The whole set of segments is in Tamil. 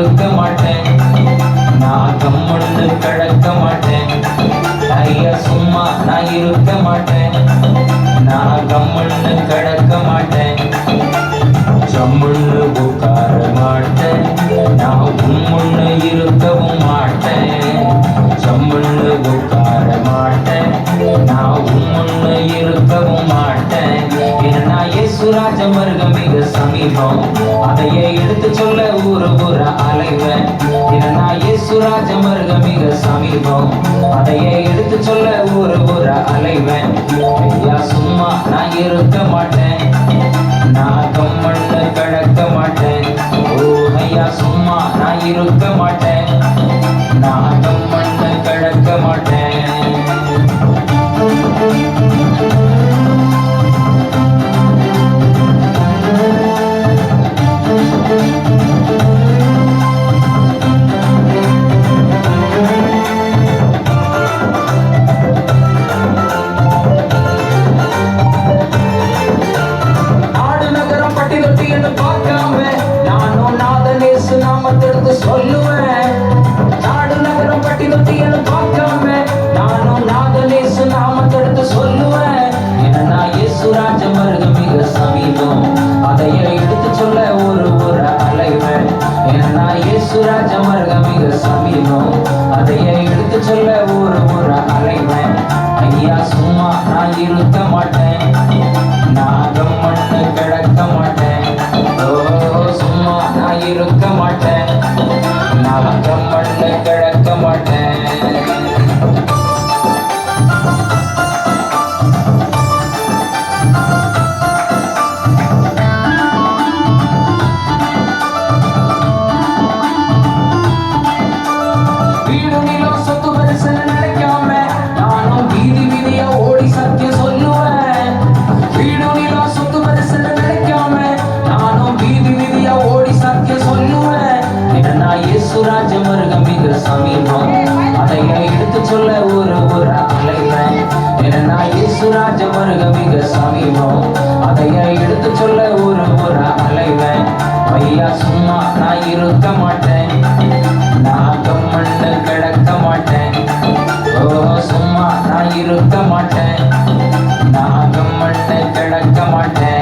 இருக்க மாட்டேன், நான் கம்முன்னு கிடக்க மாட்டேன். ஐயா சும்மா நான் இருக்க மாட்டேன், நான் கம்முன்னு கிடக்க மாட்டேன். ஜம்முன்னு உட்கார மாட்டேன், நான் உம்முன்னு இருக்கவும் மாட்டேன். ஜம்முன்னு உட்கார மாட்டேன், நான் உம்முன்னு இருக்கவும் மாட்டேன். ஏன்னா இயேசு ராஜமருகம் மிக சமீபம், அதையே எடுத்து சொல்ல ஊரு ஊர அலைவேன். ஏன்னா இயேசு ராஜமருகம் மிக சமீபம், அதையே எடுத்து சொல்ல ஊரு ஊர அலைவேன். ஐயா சும்மா நான் இருக்க மாட்டேன், நான் கம்மண்ணு கிடக்க மாட்டேன். ஓ ஐயா சும்மா நான் இருக்க மாட்டேன், நான் கம்மண்ணு கிடக்க மாட்டேன். சொல்லுவேன் நாடு நகரம் பட்டி தொட்டி என பார்க்காம நானும் நாதனேசு நாமத்தெடுத்து சொல்லுவேன். ஏன்னா இயேசு ராஜமருகம் மிக சமீபம், அதையே எடுத்து சொல்ல ஒரு ஒரு அலைவேன். ஏன்னா இயேசு ராஜமருகம் மிக சமீபம், அதையே எடுத்து சொல்ல ஒரு ஒரு அலைவேன். ஐயா சும்மா நான் இருக்க மாட்டேன், நான் கம்மண்ணு கிடக்க மாட்டேன். ஓ சும்மா நான் இருக்க மாட்டேன், நான் கம்மண்ணு கிடக்க மாட்டேன். வீடு நிலம் சொத்து பெருசு நினைக்காம நானும் வீதி வீதியா ஓடி சத்தியம் சொல்லுவேன். வீடு நிலம் சொத்து பெருசு நினைக்காம நானும் வீதி வீதியா ஓடி சத்தியம் சொல்லுவேன். ஏன்னா இயேசு ராஜமருகம் மிக சமீபம், அதையே எடுத்து சொல்ல ஒரு ஒரு அலைவேன். ஏன்னா இயேசு ராஜமருகம் மிக சமீபம், அதையே எடுத்து சொல்ல ஒரு ஒரு அலைவேன். ஐயா சும்மா நான் இருக்க மாட்டேன், நான் கம்மண்ணு கிடக்க மாட்டேன். ஓ சும்மா நான் இருக்க மாட்டேன், நான் கம்மண்ணு கிடக்க மாட்டேன்.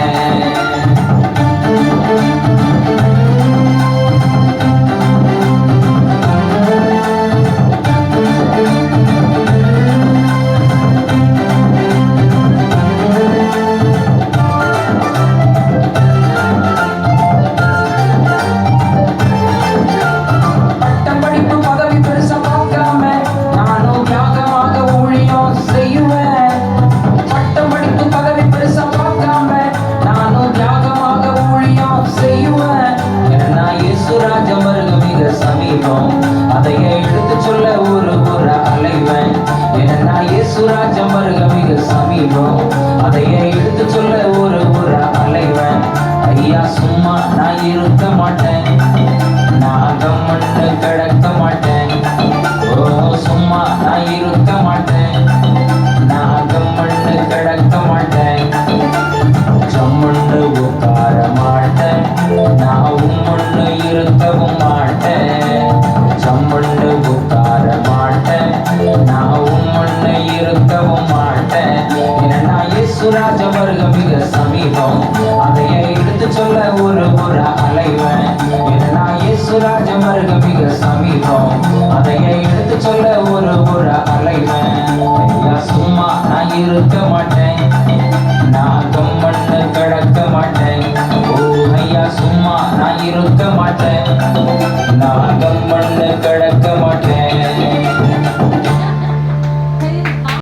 அதையே எடுத்து சொல்ல ஒரு ஒரு அலைவேன். ஏன்னா இயேசு ராஜமருகம் மிக சமீபம், அதையே எடுத்து சொல்ல ஒரு ஒரு அலைவேன். ஐயா சும்மா நான் இருக்க மாட்டேன், நான் கம்மண்ணு கிடக்க மாட்டேன். ஓ சும்மா நான் இருக்க மாட்டேன், நான் கம்மண்ணு கிடக்க மாட்டேன். ஜம்முன்னு உட்கார மாட்டேன், நான் உம்முன்னு இருக்கவும் மாட்டேன். ஜம்முன்னு உட்கார மாட்டேன், நான் உம்முன்னு இருக்கவும் மாட்டேன். ஏன்னா இயேசு ராஜமருகம் மிக சமீபம், அதையே எடுத்து சொல்ல ஒரு ஒரு அலைவேன். ஏன்னா இயேசு ராஜமருகம் மிக சமீபம், அதையே